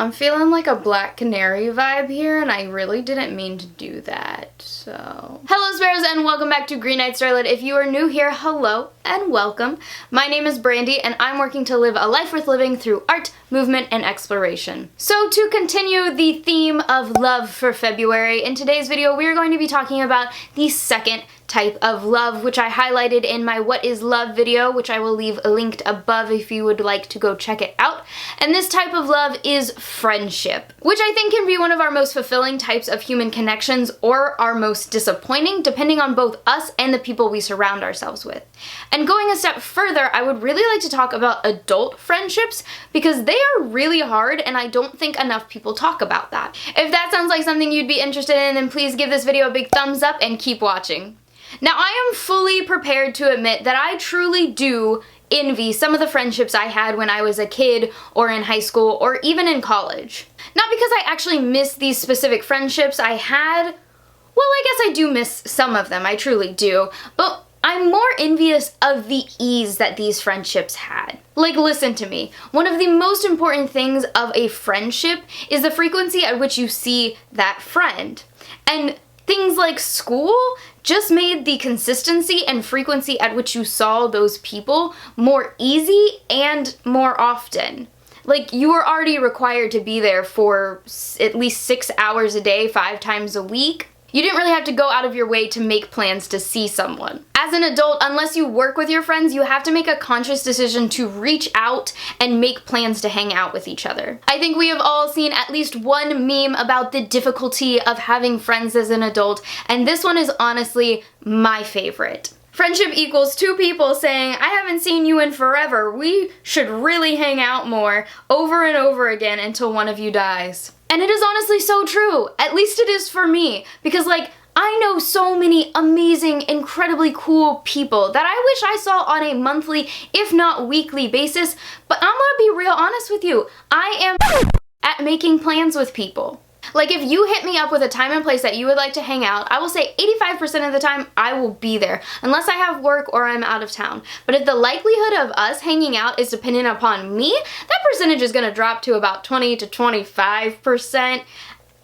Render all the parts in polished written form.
I'm feeling like a Black Canary vibe here, and I really didn't mean to do that, so... Hello Sparrows, and welcome back to Green Eyed Starlet. If you are new here, hello and welcome. My name is Brandy, and I'm working to live a life worth living through art, movement, and exploration. So to continue the theme of love for February, in today's video we are going to be talking about the second type of love, which I highlighted in my What is Love video, which I will leave linked above if you would like to go check it out. And this type of love is friendship, which I think can be one of our most fulfilling types of human connections or our most disappointing, depending on both us and the people we surround ourselves with. And going a step further, I would really like to talk about adult friendships because they are really hard and I don't think enough people talk about that. If that sounds like something you'd be interested in, then please give this video a big thumbs up and keep watching. Now, I am fully prepared to admit that I truly do envy some of the friendships I had when I was a kid or in high school or even in college. Not because I actually miss these specific friendships I had. Well, I guess I do miss some of them, I truly do, but I'm more envious of the ease that these friendships had. Like, listen to me. One of the most important things of a friendship is the frequency at which you see that friend. And things like school just made the consistency and frequency at which you saw those people more easy and more often. Like, you were already required to be there for at least 6 hours a day, 5 times a week. You didn't really have to go out of your way to make plans to see someone. As an adult, unless you work with your friends, you have to make a conscious decision to reach out and make plans to hang out with each other. I think we have all seen at least one meme about the difficulty of having friends as an adult, and this one is honestly my favorite. Friendship equals two people saying, I haven't seen you in forever, we should really hang out more, over and over again until one of you dies. And it is honestly so true, at least it is for me, because like, I know so many amazing, incredibly cool people that I wish I saw on a monthly, if not weekly basis, but I'm gonna be real honest with you, I am at making plans with people. Like, if you hit me up with a time and place that you would like to hang out, I will say 85% of the time I will be there, unless I have work or I'm out of town. But if the likelihood of us hanging out is dependent upon me, that percentage is going to drop to about 20 to 25%.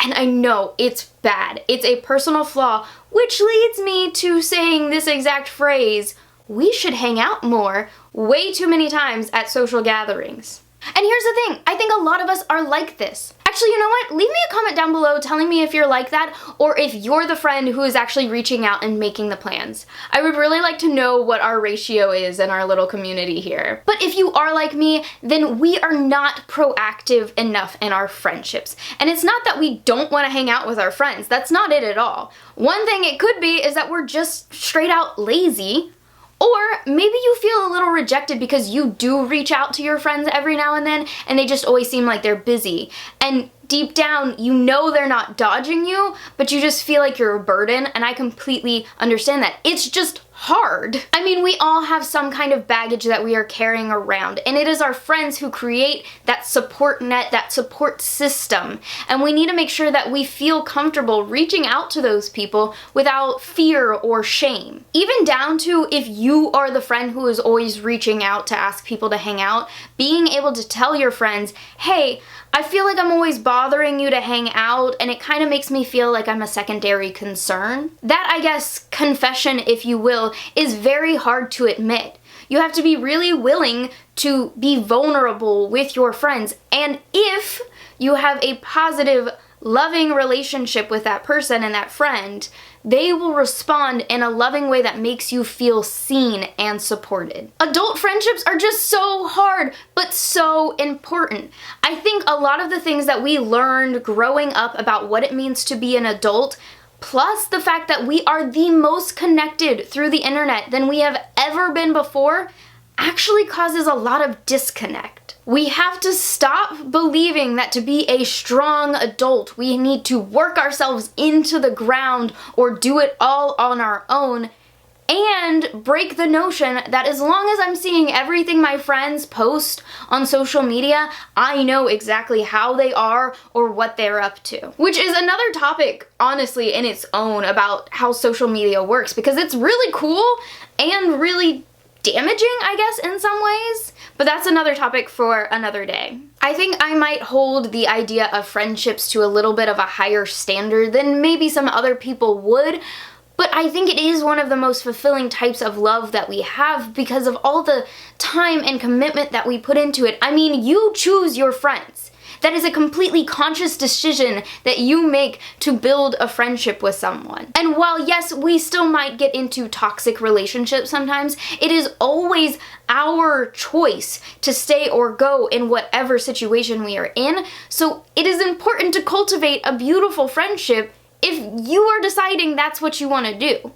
And I know it's bad. It's a personal flaw, which leads me to saying this exact phrase, we should hang out more, way too many times at social gatherings. And here's the thing, I think a lot of us are like this. Actually, you know what? Leave me a comment down below telling me if you're like that or if you're the friend who is actually reaching out and making the plans. I would really like to know what our ratio is in our little community here. But if you are like me, then we are not proactive enough in our friendships. And it's not that we don't want to hang out with our friends. That's not it at all. One thing it could be is that we're just straight out lazy. Or maybe you feel a little rejected because you do reach out to your friends every now and then and they just always seem like they're busy. And deep down, you know they're not dodging you, but you just feel like you're a burden, and I completely understand that. It's just hard. I mean, we all have some kind of baggage that we are carrying around, and it is our friends who create that support net, that support system, and we need to make sure that we feel comfortable reaching out to those people without fear or shame. Even down to if you are the friend who is always reaching out to ask people to hang out, being able to tell your friends, hey, I feel like I'm always bothering you to hang out, and it kind of makes me feel like I'm a secondary concern. That, I guess, confession, if you will, is very hard to admit. You have to be really willing to be vulnerable with your friends, and if you have a positive, loving relationship with that person and that friend, they will respond in a loving way that makes you feel seen and supported. Adult friendships are just so hard, but so important. I think a lot of the things that we learned growing up about what it means to be an adult, plus the fact that we are the most connected through the internet than we have ever been before, actually causes a lot of disconnect. We have to stop believing that to be a strong adult, we need to work ourselves into the ground or do it all on our own, and break the notion that as long as I'm seeing everything my friends post on social media, I know exactly how they are or what they're up to. Which is another topic, honestly, in its own about how social media works, because it's really cool and really damaging, I guess, in some ways. But that's another topic for another day. I think I might hold the idea of friendships to a little bit of a higher standard than maybe some other people would, but I think it is one of the most fulfilling types of love that we have because of all the time and commitment that we put into it. I mean, you choose your friends. That is a completely conscious decision that you make to build a friendship with someone. And while yes, we still might get into toxic relationships sometimes, it is always our choice to stay or go in whatever situation we are in. So it is important to cultivate a beautiful friendship if you are deciding that's what you want to do.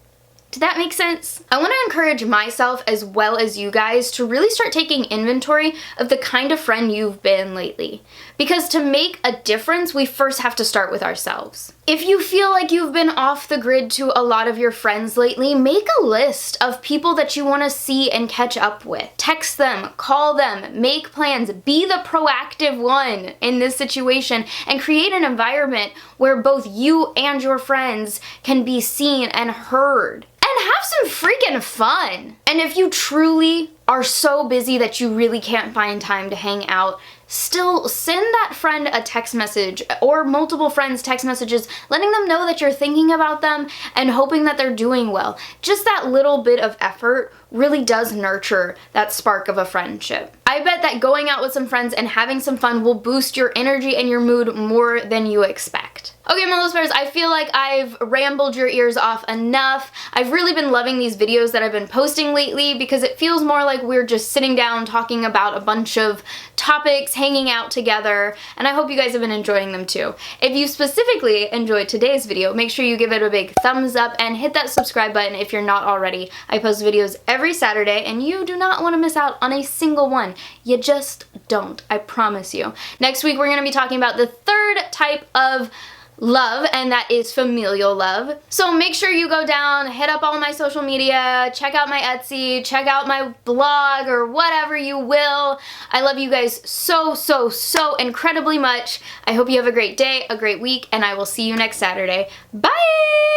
Did that make sense? I want to encourage myself as well as you guys to really start taking inventory of the kind of friend you've been lately. Because to make a difference, we first have to start with ourselves. If you feel like you've been off the grid to a lot of your friends lately, make a list of people that you want to see and catch up with. Text them, call them, make plans, be the proactive one in this situation, and create an environment where both you and your friends can be seen and heard. And have some freaking fun. And if you truly are so busy that you really can't find time to hang out, still send that friend a text message or multiple friends text messages letting them know that you're thinking about them and hoping that they're doing well. Just that little bit of effort really does nurture that spark of a friendship. I bet that going out with some friends and having some fun will boost your energy and your mood more than you expect. Okay, my little bears, I feel like I've rambled your ears off enough. I've really been loving these videos that I've been posting lately because it feels more like we're just sitting down talking about a bunch of topics, hanging out together, and I hope you guys have been enjoying them too. If you specifically enjoyed today's video, make sure you give it a big thumbs up and hit that subscribe button if you're not already. I post videos every Saturday and you do not want to miss out on a single one. You just don't, I promise you. Next week we're going to be talking about the third type of love, and that is familial love. So make sure you go down, hit up all my social media, check out my Etsy, check out my blog, or whatever you will. I love you guys so, so, so incredibly much. I hope you have a great day, a great week, and I will see you next Saturday. Bye!